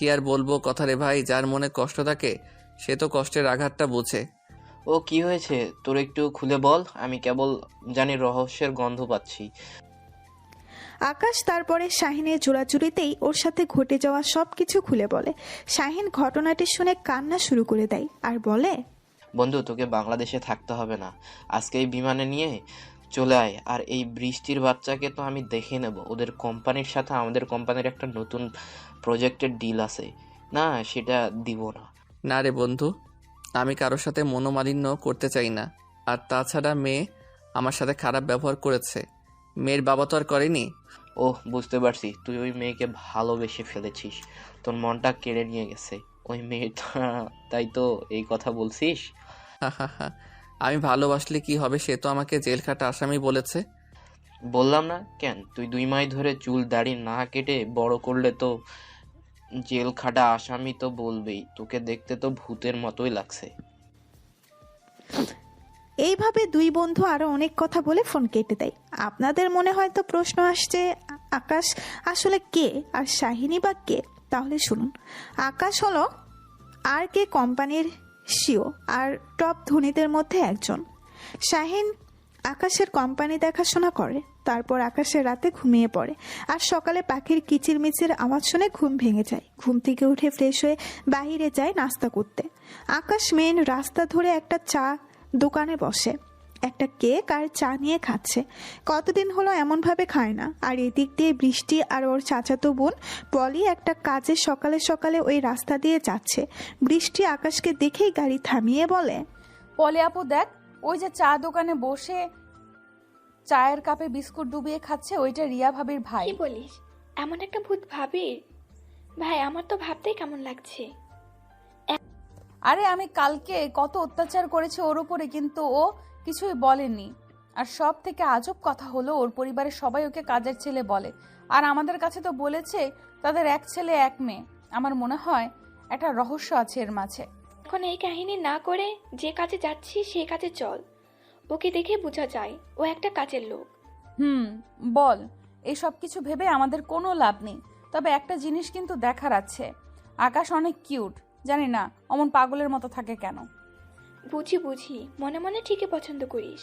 কি আর বলবো কথা রে ভাই, যার মনে কষ্ট থাকে সে তো কষ্টের আঘাতটা বোঝে। ও কি হয়েছে তোর, একটু খুলে বল। আমি কেবল জানি রহস্যের গন্ধ পাচ্ছি। আকাশ তারপরে শাহিনের জোড়াজুড়িতেই ওর সাথে ঘটে যাওয়া সবকিছু খুলে বলে। শাহিন ঘটনাটি শুনে কান্না শুরু করে দেয় আর বলে, বন্ধু, তোকে বাংলাদেশে থাকতে হবে না, আজকে এই বিমানে নিয়ে চলে আয়। আর এই বৃষ্টির বাচ্চাকে তো আমি দেখে নেব। ওদের কোম্পানির সাথে আমাদের কোম্পানির একটা নতুন প্রজেক্টের ডিল আছে, না সেটা দিব না। না রে বন্ধু, আমি কারোর সাথে মনোমালিন্য করতে চাই না। আর তাছাড়া মেয়ে আমার সাথে খারাপ ব্যবহার করেছে, মেয়ের বাবা তো আর করেনি। ওহ, বুঝতে পারছি, তুই ওই মেয়েকে ভালোবেসে ফেলেছিস, তোর মনটা কেড়ে নিয়ে গেছে ওই মেয়েটা, তাই তো এই কথা বলছিস? আমি ভালোবাসলে কি হবে, সে তো আমাকে জেল খাটা আসামি বলেছে। বললাম না কেন, তুই 2 মাস ধরে চুল দাড়ি না কেটে বড় করলে তো জেল খাটা আসামি তো বলবেই। তোকে দেখতে তো ভূতের মতোই লাগছে। এইভাবে দুই বন্ধু আরো অনেক কথা বলে ফোন কেটে দেয়। আপনাদের মনে হয়তো প্রশ্ন আসছে, আকাশ আসলে কে আর শাহিনী বা কে? তাহলে শুনুন, আকাশ হলো আর কে কোম্পানির সিও আর টপ ধনীদের মধ্যে একজন। শাহিন আকাশের কোম্পানি দেখাশোনা করে, তারপর আকাশের রাতে ঘুমিয়ে পড়ে আর সকালে পাখির কিচিরমিচির আওয়াজ শুনে ঘুম ভেঙে যায়। ঘুম থেকে উঠে ফ্রেশ হয়ে বাইরে যায় নাস্তা করতে। আকাশ মেন রাস্তা ধরে একটা চা দোকানে বসে, একটা কেক আর চা নিয়ে খাচ্ছে। কতদিন হলো এমনভাবে খায় না। আর এদিক দিয়ে বৃষ্টি আর ওর চাচাতো বোন পলি একটা কাজে সকালে সকালে ওই রাস্তা দিয়ে যাচ্ছে। বৃষ্টি আকাশকে দেখেই গাড়ি থামিয়ে বলে, পলি আপু দেখ, ওই যে চা দোকানে বসে চায়ের কাপে বিস্কুট ডুবিয়ে খাচ্ছে, ওইটা রিয়া ভাবির ভাই। কি বলিস? এমন একটা ভূত ভাবির ভাই? আমার তো ভাবতেই কেমন লাগছে। আরে আমি কালকে কত অত্যাচার করেছি ওর উপরে, কিন্তু ও কিছুই বলেনি। আর সব থেকে আজব কথা হলো, ওর পরিবারের সবাই ওকে কাজের ছেলে বলে। আর আমাদের কাছে তো বলেছে তাদের এক ছেলে এক মেয়ে। আমার মনে হয় একটা রহস্য আছে এর মাঝে। এখন এই কাহিনী না করে যে কাজে যাচ্ছি সেই কাজে চল। ওকে দেখে বোঝা যায় ও একটা কাজের লোক। বল। এই সব কিছু ভেবে আমাদের কোনো লাভ নেই, তবে একটা জিনিস কিন্তু দেখার আছে। আকাশ অনেক কিউট, জানি না অমন পাগলের মতো থাকে কেন। বুঝি বুঝি, মনে মনে ঠিকই পছন্দ করিস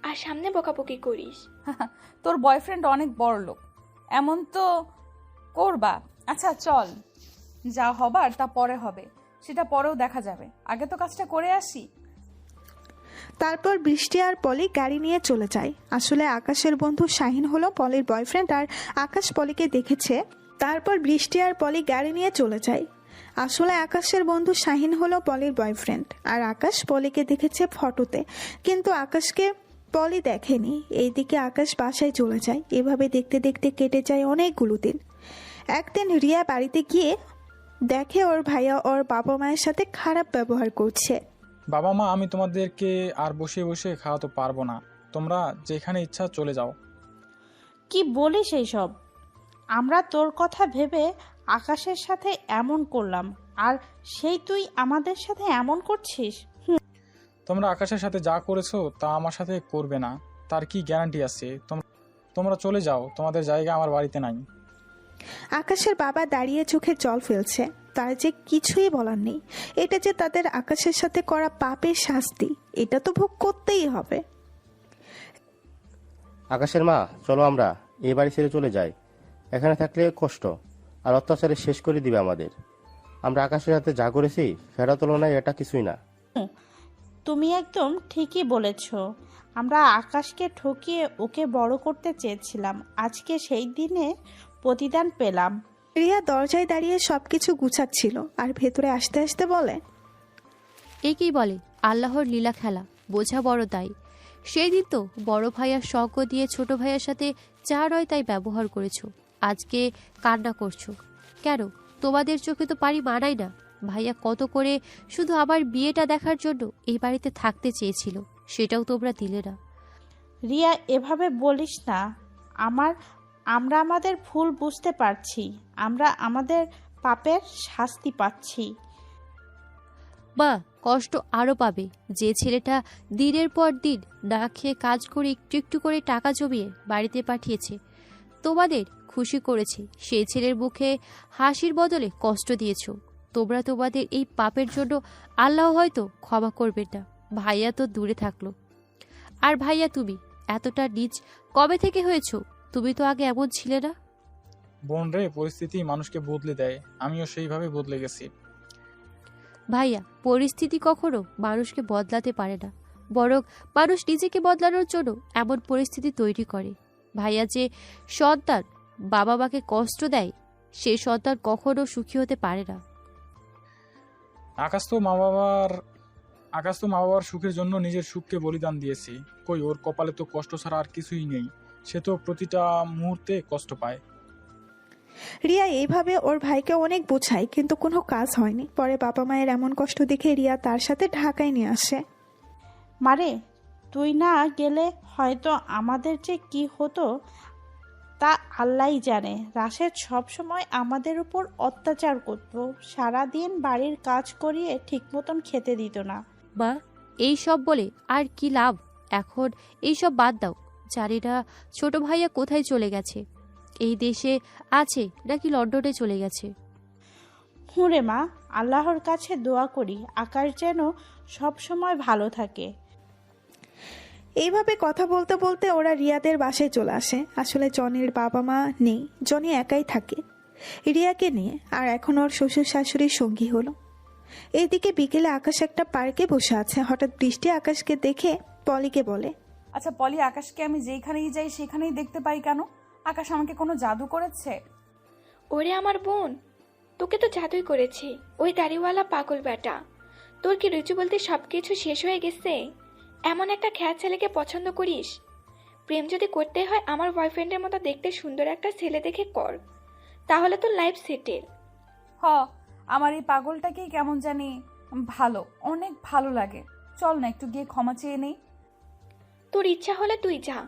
আর সামনে বকাবকি করিস। তোর বয়ফ্রেন্ড অনেক বড় লোক, এমন তো করবা। আচ্ছা চল, যা হবার তা পরে হবে, সেটা পরেও দেখা যাবে। আগে তো কাজটা করে আসি। তারপর বৃষ্টি আর পলি গাড়ি নিয়ে চলে যায়। আসলে আকাশের বন্ধু শাহিন হলো পলির বয়ফ্রেন্ড আর আকাশ পলিকে দেখেছে। তারপর বৃষ্টি আর পলি গাড়ি নিয়ে চলে যায়। আসলে আকাশের বন্ধু শাহিন হলো পলির বয়ফ্রেন্ড আর আকাশ পলিকে দেখেছে ফটোতে, কিন্তু আকাশকে পলি দেখেনি। এইদিকে আকাশ বাসায় চলে যায়। এভাবে দেখতে দেখতে কেটে যায় অনেকগুলো দিন। একদিন রিয়া বাড়িতে গিয়ে দেখে ওর ভাইয়া ওর বাবা মায়ের সাথে খারাপ ব্যবহার করছে। বাবা মা, আমি তোমাদেরকে আর বসে বসে খাওয়াতে পারবো না, তোমরা যেখানে ইচ্ছা চলে যাও। কি বলিস এইসব? আমরা তোর কথা ভেবে আকাশের সাথে এমন করলাম, আর সেই তুই আমাদের সাথে এমন করছিস? তোমরা আকাশের সাথে যা করেছো তা আমার সাথে করবে না, তার কি গ্যারান্টি আছে? তোমরা চলে যাও, তোমাদের জায়গা আমার বাড়িতে নাই। আকাশের বাবা দাঁড়িয়ে চোখে জল ফেলছে। তার যে কিছুই বলার নেই। এটা যে তাদের আকাশের সাথে করা পাপের শাস্তি, এটা তো ভোগ করতেই হবে। আকাশের মা, চলো আমরা এই বাড়ি ছেড়ে চলে যাই। এখানে থাকলে কষ্ট আর অত্যাচারে শেষ করে দিবে আমাদের। আমরা আকাশের সাথে যা করেছি সেটা তুলনায় এটা কিছুই না। তুমি একদম ঠিকই বলেছ। আমরা আকাশকে ঠকিয়ে ওকে বড় করতে চেয়েছিলাম, আজকে সেই দিনে প্রতিদান পেলাম। রিয়া দরজায় দাঁড়িয়ে সবকিছু গুছাচ্ছিল আর ভেতরে আসতে আসতে বলে, একেই বলে আল্লাহর লীলা খেলা, বোঝা বড় তাই। সেই দিন তো বড় ভাইয়ার শখ দিয়ে ছোট ভাইয়ার সাথে যা রয় তাই ব্যবহার করেছো, আজকে কান্না করছো কেন? তোমাদের চোখে তো পারি মানায় না। ভাইয়া কত করে শুধু আমার বিয়েটা দেখার জন্য এই বাড়িতে থাকতে চেয়েছিল, সেটাও তোমরা দিলে না। রিয়া, এভাবে বলিস না। আমরা আমাদের ভুল বুঝতে পারছি, আমরা আমাদের পাপের শাস্তি পাচ্ছি। মা, কষ্ট আরও পাবে। যে ছেলেটা দিনের পর দিন না খেয়ে কাজ করে একটু একটু করে টাকা জমিয়ে বাড়িতে পাঠিয়েছে, তোমাদের খুশি করেছে সেই ছেলের মুখে হাসির বদলে কষ্ট দিয়েছ। তোমরা তোমাদের এই পাপের জন্য আল্লাহ হয়তো ক্ষমা করবেন না। ভাইয়া তো দূরে থাকলো। আর ভাইয়া তুমি এতটা নিচ কবে থেকে হয়েছো? তুমি তো আগে এমন ছিলে না। বোন রে, পরিস্থিতি মানুষকে বদলে দেয়, আমিও সেইভাবে বদলে গেছি। ভাইয়া, পরিস্থিতি কখনো মানুষকে বদলাতে পারে না, বরং মানুষ নিজেকে বদলানোর জন্য এমন পরিস্থিতি তৈরি করে। ভাইয়া, যে সন্তান বাবা মাকে কষ্ট দেয় সেই সন্তান কখনো সুখী হতে পারে না। আকাশ তো মা বাবার সুখের জন্য নিজের সুখকে বলিদান দিয়েছে। কই, ওর কপালে তো কষ্ট ছাড়া আর কিছুই নেই। সে তো প্রতিটা মুহূর্তে কষ্ট পায়। রিয়া এইভাবে ওর ভাইকে অনেক বোঝায়, কিন্তু কোনো কাজ হয়নি। পরে বাবা মায়ের এমন কষ্ট দেখে রিয়া তার সাথে ঢাকায় নিয়ে আসে। মারে, তুই না গেলে হয়তো আমাদের যে কি হতো তা আল্লাহই জানে। রাশেদ সবসময় আমাদের উপর অত্যাচার করত, সারাদিন বাড়ির কাজ করিয়ে ঠিক মতন খেতে দিত না। মা, এই সব বলে আর কি লাভ? এখন এই সব বাদ দাও। জানি না ছোট ভাইয়া কোথায় চলে গেছে, এই দেশে আছে নাকি লন্ডনে চলে গেছে। হুঁরে মা, আল্লাহর কাছে দোয়া করি আকাশ যেন সব সময় ভালো থাকে। এইভাবে কথা বলতে বলতে ওরা রিয়াদের বাসায় চলে আসে। আসলে জনির বাবা মা নেই, জনি একাই থাকে রিয়াকে নিয়ে, আর এখন ওর শ্বশুর শাশুড়ির সঙ্গী হলো। এইদিকে বিকেলে আকাশ একটা পার্কে বসে আছে। হঠাৎ বৃষ্টি আকাশকে দেখে পলিকে বলে, আচ্ছা পলি, আকাশকে আমি যেখানেই যাই সেখানেই দেখতে পাই কেন? আকাশ আমাকে কোনো জাদু করেছে? ওরে আমার বোন, তোকে তো জাদুই করেছে ওই দাড়িওয়ালা পাগল বেটা। তোর কি রুচি বলতে সবকিছু শেষ হয়ে গেছে? এমন একটা খ্যাত ছেলেকে পছন্দ করিস? প্রেম যদি করতে হয় আমার বয়ফ্রেন্ডের মতো দেখতে সুন্দর একটা ছেলে দেখে কর, তাহলে তো লাইফ সেটেল। হ, আমার এই পাগলটাকেই কেমন জানি ভালো, অনেক ভালো লাগে। চল না একটু গিয়ে ক্ষমা চেয়ে নেই। তোর ইচ্ছা হলে তুই যা,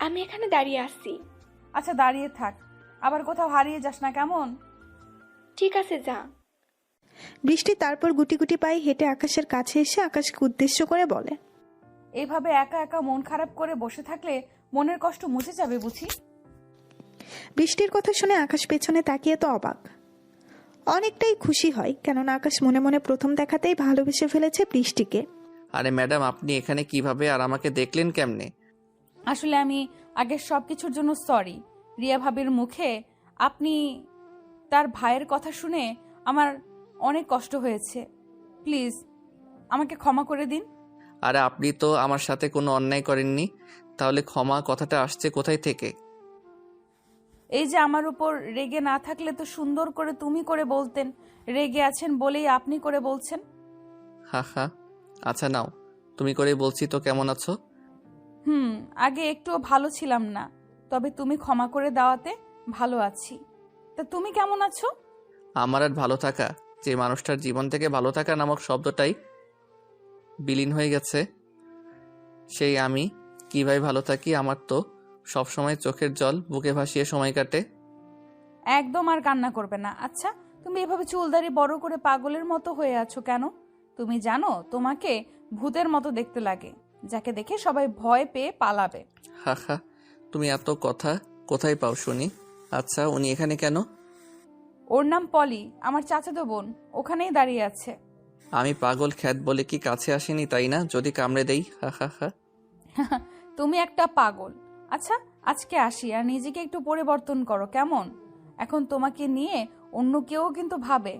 আমি এখানে দাঁড়িয়ে আসছি। আচ্ছা দাঁড়িয়ে থাক, আবার কোথাও হারিয়ে যাস না কেমন? ঠিক আছে, যা। বৃষ্টি তারপর গুটি গুটি পায়ে হেঁটে আকাশের কাছে এসে আকাশকে উদ্দেশ্য করে বলে, এইভাবে একা একা মন খারাপ করে বসে থাকলে মনের কষ্ট মুছে যাবে বুঝি। বৃষ্টির কথা শুনে আকাশ পেছনে তাকিয়ে তো অবাক, অনেকটাই খুশি হয়, কেননা আকাশ মনে মনে প্রথম দেখাতেই ভালোবেসে ফেলেছে বৃষ্টিকে। আরে ম্যাডাম, আপনি এখানে কিভাবে আর আমাকে দেখলেন কেমনে? আসলে আমি আগের সব কিছুর জন্য সরি। রিয়া ভাবির মুখে আপনি তার ভাইয়ের কথা শুনে আমার অনেক কষ্ট হয়েছে। প্লিজ আমাকে ক্ষমা করে দিন। আরে আপনি তো আমার সাথে কোনো অন্যায় করেননি, তাহলে ক্ষমা কথাটা আসছে কোথায় থেকে? এই যে আমার উপর রেগে না থাকলে তো সুন্দর করে তুমি করে বলতেন, রেগে আছেন বলেই আপনি করে বলছেন। হা হা, আচ্ছা নাও, তুমি করে বলছি তো কেমন আছো? আগে একটুও ভালো ছিলাম না, তবে তুমি ক্ষমা করে দেওয়াতে ভালো আছি। তা তুমি কেমন আছো? আমার আর ভালো থাকা, যে মানুষটার জীবন থেকে ভালো থাকা নামক শব্দটাই বিলীন হয়ে গেছে, সেই আমি কিভাবে ভালো থাকি? আমার তো সবসময় চোখের জল বুকে ভাসিয়ে সময় কাটে। একদম আর কান্না করবে না। আচ্ছা তুমি এভাবে চুলদারি বড় করে পাগলের মতো হয়ে আছো কেন? তুমি জানো তোমাকে ভূতের মতো দেখতে লাগে, যাকে দেখে সবাই ভয় পেয়ে পালাবে। হা হা, তুমি এত কথা কোথায় পাও শুনি? আচ্ছা উনি এখানে কেন? ওর নাম পলি, আমার চাচাতো বোন, ওখানেই দাঁড়িয়ে আছে। আমি পাগল খ্যাত বলে কি কাছে আসেনি তাই না? যদি কামড়ে দেই? হা হা হা। তুমি একটা পাগল। আচ্ছা আজকে আসি, আর নিজেকে একটু পরিবর্তন করো কেমন? এখন তোমাকে নিয়ে অন্য কেউ কিন্তু ভাবে।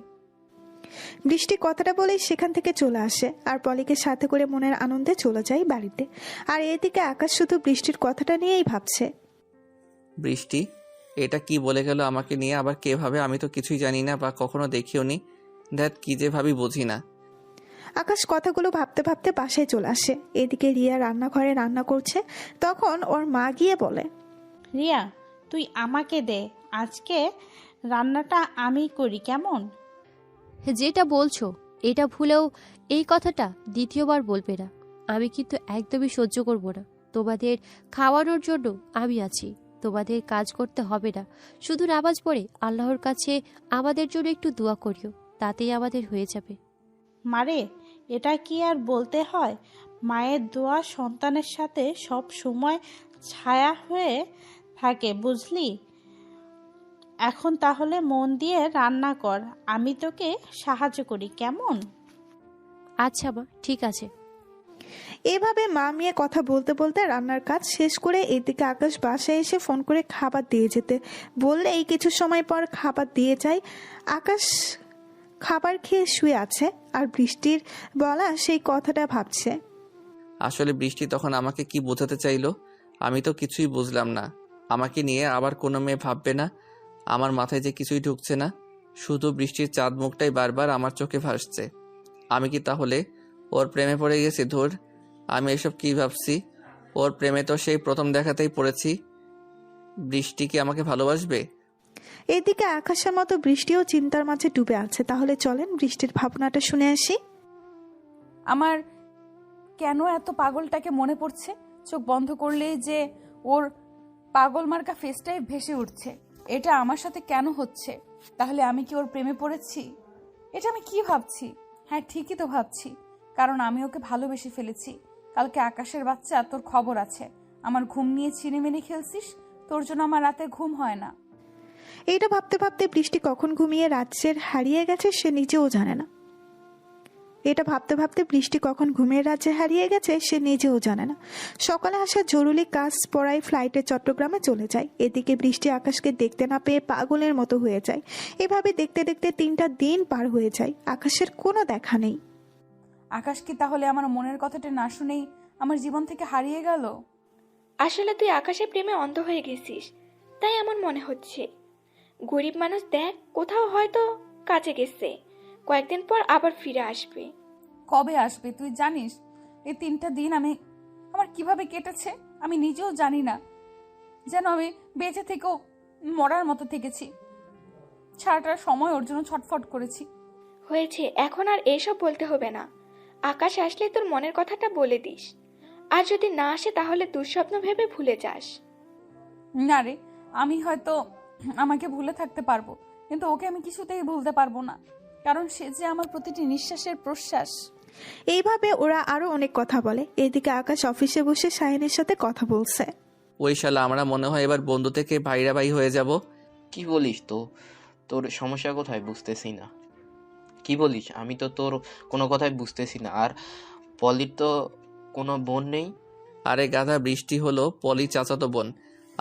বৃষ্টি কথাটা বলেই সেখান থেকে চলে আসে, আর পলিকে সাথে করে মনের আনন্দে চলে যায় বাড়িতে। আর এদিকে আকাশ শুধু বৃষ্টির কথাটা নিয়েই ভাবছে। বৃষ্টি এটা কি বলে গেল আমাকে নিয়ে? আবার কে ভাবে? আমি তো কিছুই জানি না বা কখনো দেখিও নি। দ্যাট কি যে ভাবি বুঝি না। আকাশ কথাগুলো ভাবতে ভাবতে বাসায় চলে আসে। এদিকে রিয়া রান্নাঘরে রান্না করছে, তখন ওর মা গিয়ে বলে, রিয়া, তুই আমাকে দে, আজকে রান্নাটা আমি করি কেমন? যেটা বলছো এটা ভুলেও এই কথাটা দ্বিতীয়বার বলবে না। আমি কিন্তু একদমই সহ্য করব না। তোমাদের খাওয়ানোর জন্য আমি আছি, তোমাদের কাজ করতে হবে না। শুধু নামাজ পড়ে আল্লাহর কাছে আমাদের জন্য একটু দোয়া করিও, তাতেই আমাদের হয়ে যাবে। মারে, এটা কি আর বলতে হয়? মায়ের দোয়া সন্তানের সাথে সব সময় ছায়া হয়ে থাকে, বুঝলি? এখন তাহলে মন দিয়ে রান্না কর, আমি তোকে সাহায্য করি, কেমন? আচ্ছা মা, ঠিক আছে। এভাবে মা মেয়ে কথা বলতে বলতে রান্নার কাজ শেষ করে এদিকে আকাশ বাসায় এসে ফোন করে খাবার দিয়ে যেতে বললে এই কিছু সময় পর খাবার দিয়ে যায়। আকাশ খাবার খেয়ে শুয়ে আছে আর বৃষ্টির বলা সেই কথাটা ভাবছে। আসলে বৃষ্টি তখন আমাকে কি বোঝাতে চাইলো আমি তো কিছুই বুঝলাম না। আমাকে নিয়ে আবার কোনো মেয়ে ভাববে না? আমার মাথায় যে কিছুই ঢুকছে না, শুধু বৃষ্টির চাঁদ মুখটাই বারবার আমার চোখে ভাসছে। আমি কি তাহলে ওর প্রেমে পড়ে গেছি? ধুর, আমি এসব কি ভাবছি? ওর প্রেমে তো সেই প্রথম দেখাতেই পড়েছি। বৃষ্টি কি আমাকে ভালোবাসবে? এদিকে আকাশের মতো বৃষ্টিও চিন্তার মাঝে ডুবে আছে। তাহলে চলেন বৃষ্টির ভাবনাটা শুনে আসি। আমার কেন এত পাগলটাকে মনে পড়ছে? চোখ বন্ধ করলেই যে ওর পাগল মার্কা ফেসটাই ভেসে উঠছে। এটা আমার সাথে কেন হচ্ছে? তাহলে আমি কি ওর প্রেমে পড়েছি? এটা আমি কি ভাবছি? হ্যাঁ, ঠিকই তো ভাবছি, কারণ আমি ওকে ভালোবেসে ফেলেছি। কালকে আকাশের বাচ্চা, তোর খবর আছে। আমার ঘুম নিয়ে ছিনিমিনি খেলছিস, তোর জন্য আমার রাতে ঘুম হয় না। এইটা ভাবতে ভাবতে বৃষ্টি কখন ঘুমিয়ে রাজ্যের হারিয়ে গেছে সে নিজেও জানে না। এটা ভাবতে ভাবতে বৃষ্টি কখন ঘুমের রাজ্যে হারিয়ে গেছে সে নিজেও জানে না। সকালে আসা জরুরি কাজ পড়ায় ফ্লাইটে চট্টগ্রামে চলে যায়। এদিকে বৃষ্টি আকাশকে দেখতে না পেয়ে পাগলের মতো হয়ে যায়। এভাবে দেখতে দেখতে 3টা দিন পার হয়ে যায়, আকাশের কোনো দেখা নেই। আকাশ কি তাহলে আমার মনের কথাটা না শুনেই আমার জীবন থেকে হারিয়ে গেল? আসলে তুই আকাশের প্রেমে অন্ধ হয়ে গেছিস, তাই এমন মনে হচ্ছে। গরিব মানুষ দেখ, কোথাও হয়তো কাজে গেছে, কয়েকদিন পর আবার ফিরে আসবে। কবে আসবে তুই জানিস? এই 3টা দিন আমার কিভাবে কেটেছে আমি নিজেও জানি না। যেন আমি বেঁচে থেকেও মরার মতো থেকেছি। সারাটা সময় ওর জন্য ছটফট করেছি। হয়েছে, এখন আর এসব বলতে হবে না। আকাশ আসলে তোর মনের কথাটা বলে দিস, আর যদি না আসে তাহলে দুঃস্বপ্ন ভেবে ভুলে যাস। না রে, আমি হয়তো আমাকে ভুলে থাকতে পারবো, কিন্তু ওকে আমি কিছুতেই ভুলতে পারবো না, কারণ সে যে আমার প্রতিটি নিঃশ্বাসের প্রশ্বাস। এইভাবে ওরা আরো অনেক কথা বলে। এদিকে আকাশ অফিসে বসে শাহিনের সাথে কথা বলছে। ওই শালা, আমরা মনে হয় এবার বন্ধু থেকে ভাইরা ভাই হয়ে যাব। কি বলিস? তো তোর সমস্যা কোথায় বুঝতেছি না। কি বলিস? আমি তো তোর কোনো কথাই বুঝতেছি না। আর পলির তো কোনো বোন নেই? আরে গাধা, বৃষ্টি হলো পলি চাচাতো বোন।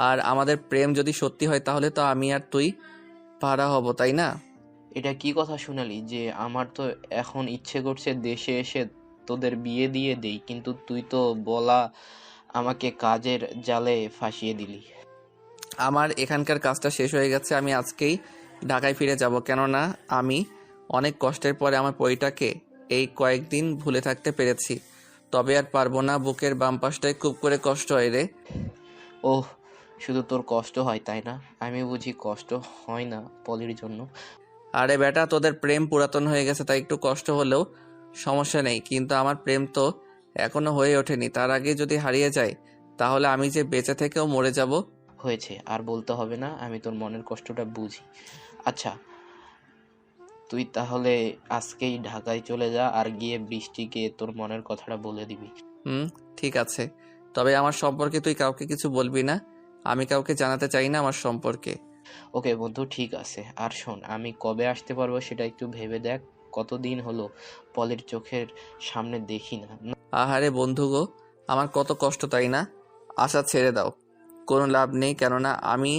আর আমাদের প্রেম যদি সত্যি হয় তাহলে তো আমি আর তুই ভাড়া হব, তাই না? এটা কি কথা শুনালি যে আমার তো এখন ইচ্ছে করছে দেশে এসে তোদের বিয়ে দিয়ে দেই, কিন্তু তুই তো বলা আমাকে কাজের জালে ফাঁসিয়ে দিলি। আমার এখানকার কাজটা শেষ হয়ে গেছে, আমি আজকেই ঢাকায় ফিরে যাব। কেননা আমি অনেক কষ্টের পরে আমার পরিটাকে এই কয়েকদিন ভুলে থাকতে পেরেছি। তবে আর পারবো না, বুকের বাম পাশটায় খুব করে কষ্ট হয় রে। ওহ, শুধু তোর কষ্ট হয় তাই না? আমি বুঝি কষ্ট হয় না পলির জন্য। আরে বেটা, তোদের প্রেম পুরাতন হয়ে গেছে তাই একটু কষ্ট হলেও সমস্যা নেই, কিন্তু আমার প্রেম তো এখনো হয়ে ওঠেনি। তার আগে যদি হারিয়ে যায় তাহলে আমি যে বেঁচে থেকেও মরে যাব। হয়েছে, আর বলতে হবে না, আমি তোর মনের কষ্টটা বুঝি। আচ্ছা, তুই তাহলে আজকেই ঢাকায় চলে যা আর গিয়ে বৃষ্টিকে তোর মনের কথাটা বলে দিবি। ঠিক আছে, তবে আমার সম্পর্কে তুই কাউকে কিছু বলবি না। আমি কাউকে জানাতে চাই না আমার সম্পর্কে। ওকে বন্ধু, ঠিক আছে। আর শোন, আমি কবে আসতে পারবো সেটা একটু ভেবে দেখ। কতদিন হলো পলির চোখের সামনে দেখি না। আহারে বন্ধু গো, আমার কত কষ্ট, তাই না? আশা ছেড়ে দাও, কোনো লাভ নেই। কেননা আমি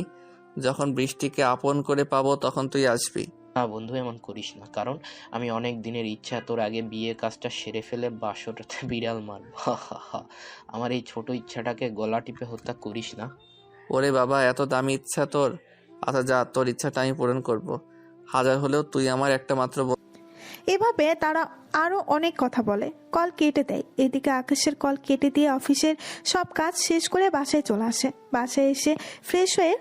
যখন বৃষ্টিকে আপন করে পাবো তখন তুই আসবি। না বন্ধু, এমন করিস না, কারণ আমি অনেক দিনের ইচ্ছা তোর আগে বিয়ে কাজটা সেরে ফেলে বাসটাতে বিড়াল মারব। আমার এই ছোট ইচ্ছাটাকে গলা টিপে হত্যা করিস না। ওরে বাবা, এত দামি ইচ্ছা তোর? আচ্ছা যা, তোর ইচ্ছাটা আমি পূরণ করব। হাজার হলেও তুই আমার একটা মাত্র এভাবে তারা আরো অনেক কথা বলে। কল কেটে দেয়। এদিকে আকাশের কল কেটে দিয়ে অফিসের সব কাজ শেষ করে বাসায় চলে আসে। বাসায় এসে ফ্রেশ হয়ে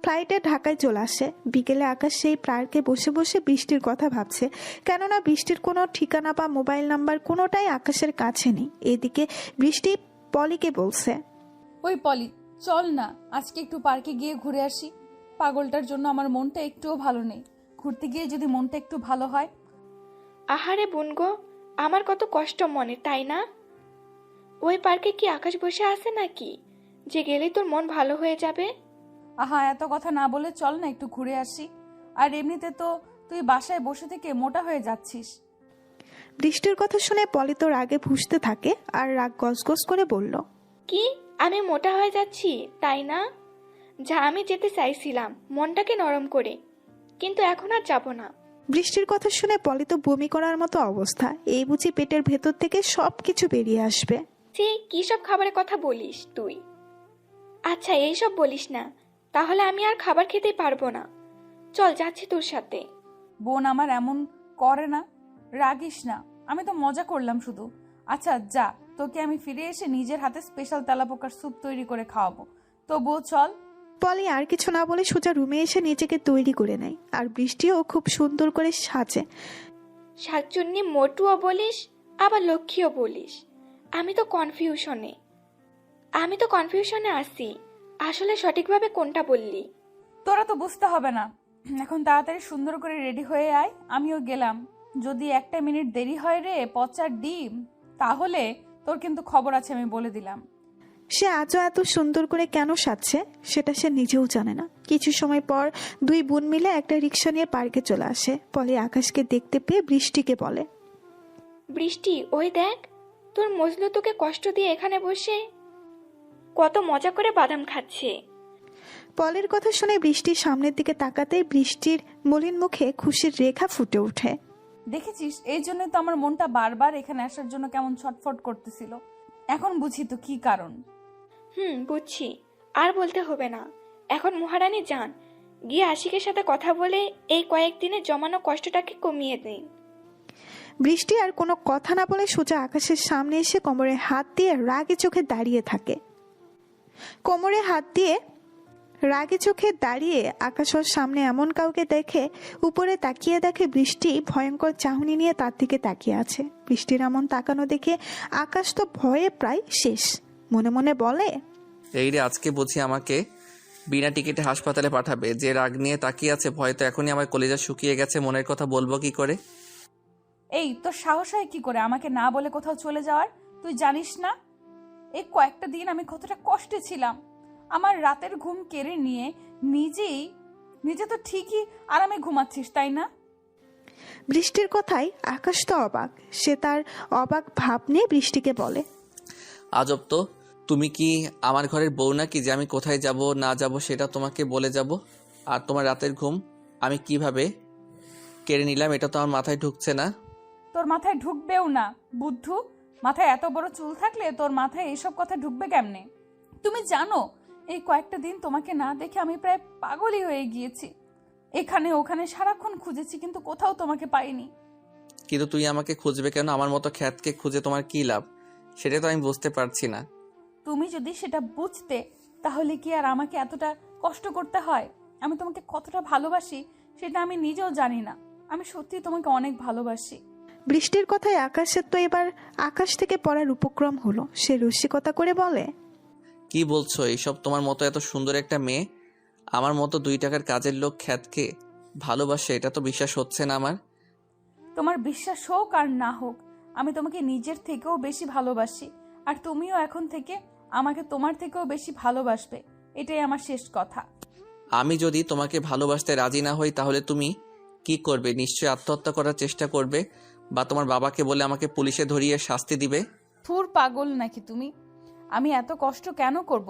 ফ্লাইটে ঢাকায় চলে আসে। বিকেলে আকাশ সেই পার্কে বসে বসে বৃষ্টির কথা ভাবছে, কেননা বৃষ্টির কোনো ঠিকানা বা মোবাইল নাম্বার কোনোটাই আকাশের কাছে নেই। এদিকে বৃষ্টি পলিকে বলছে, ওই পলি, চল না আজকে একটু পার্কে গিয়ে ঘুরে আসি। পাগলটার জন্য আমার মনটা একটুও ভালো নেই। ঘুরতে গিয়ে যদি মনটা একটু ভালো হয়। আহারে বোন গো, আমার কত কষ্ট মনে, তাই না? ওই পার্কে কি আকাশ বসে আছে নাকি যে গেলেই তোর মন ভালো হয়ে যাবে? আহা, এত কথা না বলে চল না একটু ঘুরে আসি। আর এমনিতে তো তুই বাসায় বসে থেকে মোটা হয়ে যাচ্ছিস। বৃষ্টির কথা শুনে পলি তো রাগে ফুঁসতে থাকে আর রাগ গজগজ করে বলল, কি আমি মোটা হয়ে যাচ্ছি তাই না? যা আমি যেতে চাইছিলাম মনটাকে নরম করে, কিন্তু এখন আর যাব না। বৃষ্টির কথা শুনে পলি তো বমি করার মতো অবস্থা। এই বুঝি পেটের ভেতর থেকে সবকিছু বেরিয়ে আসবে। সে কি সব খাবারের কথা বলিস তুই? আচ্ছা এইসব বলিস না, তাহলে আমি আর খাবার খেতে পারবো না। চল যাচ্ছি তোর সাথে। বোন আমার এমন করে না, রাগিস না, আমি তো মজা করলাম শুধু। আচ্ছা যা, তোকে আমি ফিরে এসে নিজের হাতে স্পেশাল তেলাপোকার স্যুপ তৈরি করে খাওয়াবো। তো বউ চল। পলি আর কিছু না বলে সোজা রুমে এসে নিজেকে তৈরি করে নেয়। আর বৃষ্টিও খুব সুন্দর করে সাজে। শাকচুন্নি মোটুও বলিস আবার লক্ষ্মীও বলিস। আমি তো কনফিউশনে আছি, আসলে সঠিকভাবে কোনটা বললি। তোরা তো বুঝতে হবে না, এখন তাড়াতাড়ি সুন্দর করে রেডি হয়ে আয়, আমিও গেলাম। যদি 1 মিনিট দেরি হয় রে পচার ডিম, তাহলে তোর কিন্তু খবর আছে, আমি বলে দিলাম। সে আজও এত সুন্দর করে কেন সাজছে সেটা সে নিজেও জানে না। কিছু সময় পর দুই বোন মিলে একটা রিক্সা নিয়ে পার্কে চলে আসে। পলি আকাশকে দেখতে পেয়ে বৃষ্টিকে বলে, বৃষ্টি ওই দেখ, তোর মজলু তোকে কষ্ট দিয়ে এখানে বসে কত মজা করে বাদাম খাচ্ছে। পলের কথা শুনে বৃষ্টির সামনের দিকে তাকাতেই বৃষ্টির মলিন মুখে খুশির রেখা ফুটে ওঠে। দেখেছিস, এই জন্য তো আমার মনটা বারবার এখানে আসার জন্য কেমন ছটফট করতেছিল। এখন বুঝি তো কি কারণ। বুঝছি, আর বলতে হবে না। এখন মহারানী যান, গিয়ে আশিকের সাথে কথা বলে এই কয়েকদিনে জমানো কষ্টটাকে কমিয়ে দিন। বৃষ্টি আর কোনো কথা না বলে সোজা আকাশের সামনে এসে কোমরে হাত দিয়ে রাগে চোখে দাঁড়িয়ে থাকে। কোমরে হাত দিয়ে রাগে চোখে দাঁড়িয়ে আকাশ ওর সামনে এমন কাউকে দেখে উপরে তাকিয়ে দেখে বৃষ্টি ভয়ঙ্কর চাহনি নিয়ে তার দিকে তাকিয়ে আছে। বৃষ্টির এমন তাকানো দেখে আকাশ তো ভয়ে প্রায় শেষ। মনে মনে বলে, এই রে, আজকে বুঝি আমাকে বিনা টিকিটে হাসপাতালে পাঠাবে। যে রাগ নিয়ে তাকিয়ে আছে, ভয় তো এখনই আমার কলিজা শুকিয়ে গেছে, মনের কথা বলবো কি করে? এই তোর সাহস হয় কি করে আমাকে না বলে কোথাও চলে যাওয়ার? তুই জানিস না এই কয়েকটা দিন আমি কতটা কষ্টে ছিলাম। আমার রাতের ঘুম কেড়ে নিয়ে নিজে তো ঠিকই আরামে ঘুমাচ্ছিস, তাই না? বৃষ্টির কথায় আকাশ তো অবাক। সে তার অবাক ভাব নিয়ে বৃষ্টিকে বলে, আজব তো, তুমি কি আমার ঘরের বউ নাকি যে আমি কোথায় যাব না যাব সেটা তোমাকে বলে যাব? আর তোমার রাতের ঘুম আমি কিভাবে কেড়ে নিলাম এটা তো আমার মাথায় ঢুকছে না। তোর মাথায় ঢুকবেও না বুদ্ধু। মাথায় এত বড় চুল থাকলে তোর মাথায় এইসব কথা ঢুকবে কেমনে? তুমি জানো এই কয়েকটা দিন তোমাকে না দেখে আমি প্রায় পাগলই হয়ে গিয়েছি। এখানে ওখানে সারাক্ষণ খুঁজেছি, কিন্তু কোথাও তোমাকে পাইনি। কিন্তু তুই আমাকে খুঁজবে কেন? আমার মতো খ্যাতকে খুঁজে তোমার কি লাভ, সেটা তো আমি বুঝতে পারছি না। তুমি যদি সেটা বুঝতে, তাহলে কি আর আমাকে এতটা কষ্ট করতে হয়? আমি তোমাকে কতটা ভালোবাসি সেটা আমি নিজেও জানি না। আমি সত্যি তোমাকে অনেক ভালোবাসি। বৃষ্টির কথায় আকাশের তো এবার আকাশ থেকে পড়ার উপক্রম হলো। সে রসিকতা করে বলে, কি বলছো এইসব? তোমার মতো এত সুন্দর একটা মেয়ে আমার মতো 2 টাকার কাজের লোক খ্যাতকে ভালোবাসে, এটা তো বিশ্বাস হচ্ছে না আমার। তোমার বিশ্বাস হোক আর না হোক, আমি তোমাকে নিজের থেকেও বেশি ভালোবাসি। আর তুমিও এখন থেকে আমাকে তোমার থেকেও বেশি ভালোবাসবে, এটাই আমার শেষ কথা। আমি যদি তোমাকে ভালোবাসতে রাজি না হই তাহলে তুমি কি করবে? নিশ্চয়ই আত্মহত্যা করার চেষ্টা করবে, বা তোমার বাবাকে বলে আমাকে পুলিশে ধরিয়ে শাস্তি দিবে। থুর পাগল নাকি তুমি? আমি এত কষ্ট কেন করব?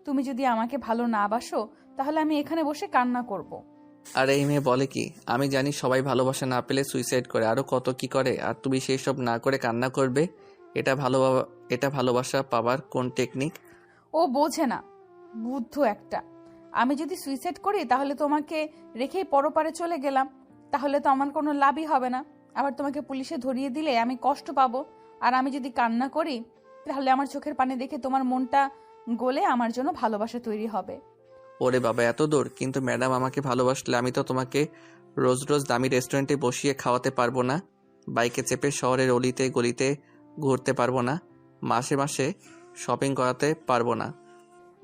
তুমি যদি আমাকে ভালো না বাসো তাহলে আমি এখানে বসে কান্না করব। আর এই মেয়ে বলে কি? আমি জানি সবাই ভালোবাসা না পেলে সুইসাইড করে, আরো কত কি করে, আর তুমি সেই সব না করে কান্না করবে? এটা ভালোবাসা পাওয়ার কোন টেকনিক? ও বোঝে না, বুদ্ধ একটা। আমি যদি সুইসাইড করি তাহলে তোমাকে রেখেই পরপারে চলে গেলাম, তাহলে তো আমার কোনো লাভই হবে না। আবার তোমাকে পুলিশে ধরিয়ে দিলে আমি কষ্ট পাবো। আর আমি যদি কান্না করি তাহলে আমার চোখের পানি দেখে তোমার মনটা গলে আমার জন্য ভালোবাসা তৈরি হবে। ওরে বাবা, এত দূর? কিন্তু ম্যাডাম, আমাকে ভালোবাসলে আমি তো তোমাকে রোজ রোজ দামি রেস্টুরেন্টে বসিয়ে খাওয়াতে পারবো না, বাইকে চেপে শহরের অলিতে গলিতে ঘুরতে পারবো না, মাসে মাসে শপিং করাতে পারবো না।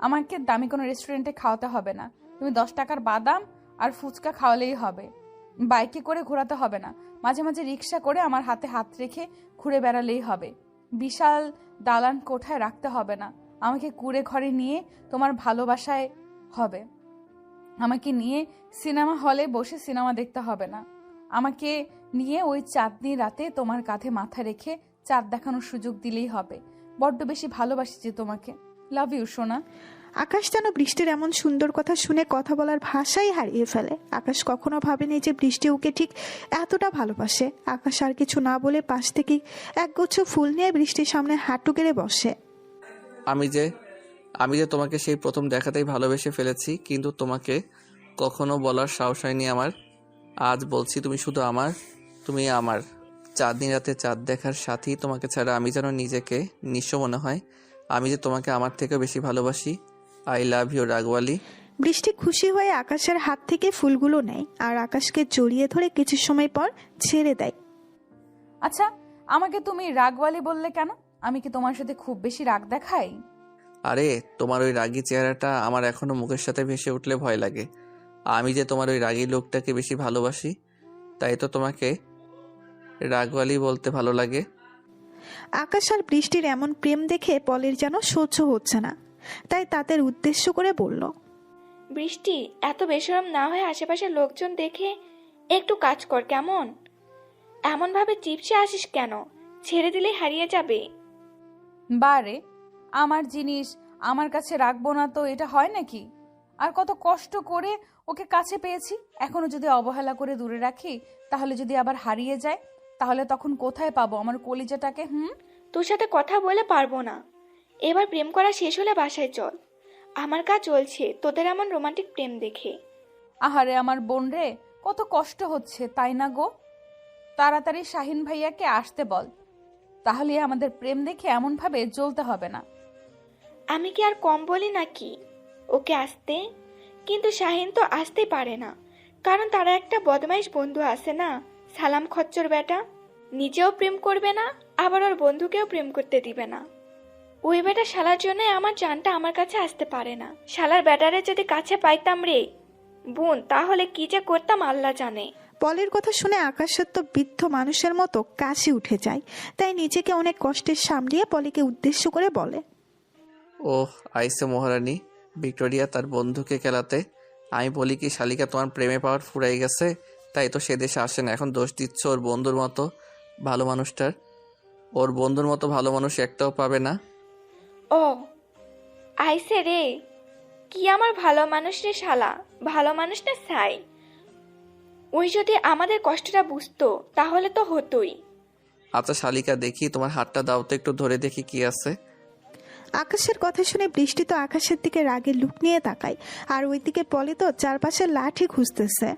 আমাকে দামি কোনো রেস্টুরেন্টে খাওয়াতে হবে না। তুমি 10 টাকার বাদাম আর ফুচকা খাওয়ালেই হবে। বাইকে করে ঘোরাতে হবে না, মাঝে মাঝে রিক্সা করে আমার হাতে হাত রেখে ঘুরে বেড়ালেই হবে। বিশাল দালান কোঠায় রাখতে হবে না, আমাকে কুড়ে ঘরে নিয়ে তোমার ভালোবাসায় হবে। আমাকে নিয়ে সিনেমা হলে বসে সিনেমা দেখতে হবে না, আমাকে নিয়ে ওই চাঁদনি রাতে তোমার কাঁধে মাথা রেখে চাঁদ দেখানোর সুযোগ দিলেই হবে। বড্ড বেশি ভালোবাসি যে তোমাকে। লাভ ইউ সোনা। আকাশ যেন বৃষ্টির এমন সুন্দর কথা শুনে কথা বলার ভাষাই হারিয়ে ফেলে। আকাশ কখনো ভাবেনি যে বৃষ্টি ওকে ঠিক এতটা ভালোবাসে। আকাশ আর কিছু না বলে পাশ থেকে একগুচ্ছ ফুল নিয়ে বৃষ্টির সামনে হাঁটু গেড়ে বসে। আমি যে তোমাকে সেই প্রথম দেখাতেই ভালোবেসে ফেলেছি, কিন্তু তোমাকে কখনো বলার সাহস হয়নি আমার। আজ বলছি, তুমি শুধু আমার, তুমি আমার। চাঁদনি রাতে চাঁদ দেখার সাথেই তোমাকে ছাড়া আমি যেন নিজেকে নিঃস্ব মনে হয়। আমি যে তোমাকে আমার থেকেও বেশি ভালোবাসি। আই লাভ ইউ রাগওয়ালি। বৃষ্টি খুশি হয়ে আকাশের হাত থেকে ফুলগুলো নেয় আর আকাশকে জড়িয়ে ধরে কিছু সময় পর ছেড়ে দেয়। আচ্ছা, আমাকে তুমি রাগওয়ালি বললে কেন? আমি কি তোমার সাথে খুব বেশি রাগ দেখাই? আরে, তোমার ওই রাগী চেহারাটা আমার এখনো মুখের সাথে ভেসে উঠলে ভয় লাগে। আমি যে তোমার ওই রাগী লোকটাকে বেশি ভালোবাসি, তাই তো তোমাকে রাগওয়ালি বলতে ভালো লাগে। আকাশ আর বৃষ্টির এমন প্রেম দেখে পলের যেন সহ্য হচ্ছে না, তাই তাদের উদ্দেশ্য করে বলল, বৃষ্টি, এত বেশরম না হয়ে আশেপাশের লোকজন দেখে একটু কাজ কর কেমন? এমনভাবে চিপসে আসিস কেন? ছেড়ে দিলেই হারিয়ে যাবে। বারে, আমার জিনিস আমার কাছে রাখবো না তো এটা হয় নাকি? আর কত কষ্ট করে ওকে কাছে পেয়েছি, এখনো যদি অবহেলা করে দূরে রাখি, তাহলে যদি আবার হারিয়ে যায়, তাহলে তখন কোথায় পাবো আমার কলিজাটাকে? তোর সাথে কথা বলে পারবো না। এবার প্রেম করা শেষ হলে বাসায় চল। আমার কাজ চলছে তোদের এমন রোমান্টিক প্রেম দেখে। আহারে আমার বোন রে, কত কষ্ট হচ্ছে তাই না গো? তাড়াতাড়ি শাহিন ভাইয়াকে আসতে বল, তাহলে আমাদের প্রেম দেখে এমনভাবে জ্বলতে হবে না। আমি কি আর কম বলি নাকি ওকে আসতে? কিন্তু শাহিন তো আসতে পারে না, কারণ তারা একটা বদমাইশ বন্ধু আছে না, সালাম খচ্চর বেটা। নিজেও প্রেম করবে না, আবার ওর বন্ধুকেও প্রেম করতে দিবে না। ওই বেটা শালার জন্য আমার জানটা আমার কাছে আসতে পারে না। শালার বেটারে যদি কাছে পাইতাম রে বোন, তাহলে কি যে করতাম আল্লাহ জানে। পলের কথা শুনে আকাশের তো বৃদ্ধ মানুষের মতো কাশি উঠে যায়, তাই নিজেকে অনেক কষ্টের সামলিয়ে পলিকে উদ্দেশ্য করে বলে, ওহ, আইসে মহারানী ভিক্টোরিয়া তার বন্ধুকে খেলাতে। আমি বলি কি, শালিকা তোমার প্রেমে পাওয়ার ফুরাই গেছে, তাই তো সে দেশে আসে না। এখন দোষ দিচ্ছ ওর বন্ধুর মতো ভালো মানুষটার। ওর বন্ধুর মতো ভালো মানুষ একটাও পাবে না। ও আইসে রে, কি আমার ভালো মানুষ রে শালা, ভালো মানুষ না ছাই। ওই যদি আমাদের কষ্টটা বুঝতো তাহলে তো হতোই। আচ্ছা শালিকা, দেখি তোমার হাতটা দাও তো, একটু ধরে দেখি কি আছে। আকাশের কথা শুনে বৃষ্টি তো আকাশের দিকে রাগে লুক নিয়ে তাকায়, আর ওইদিকে পলি তো চারপাশে লাঠি খুঁজতেছে।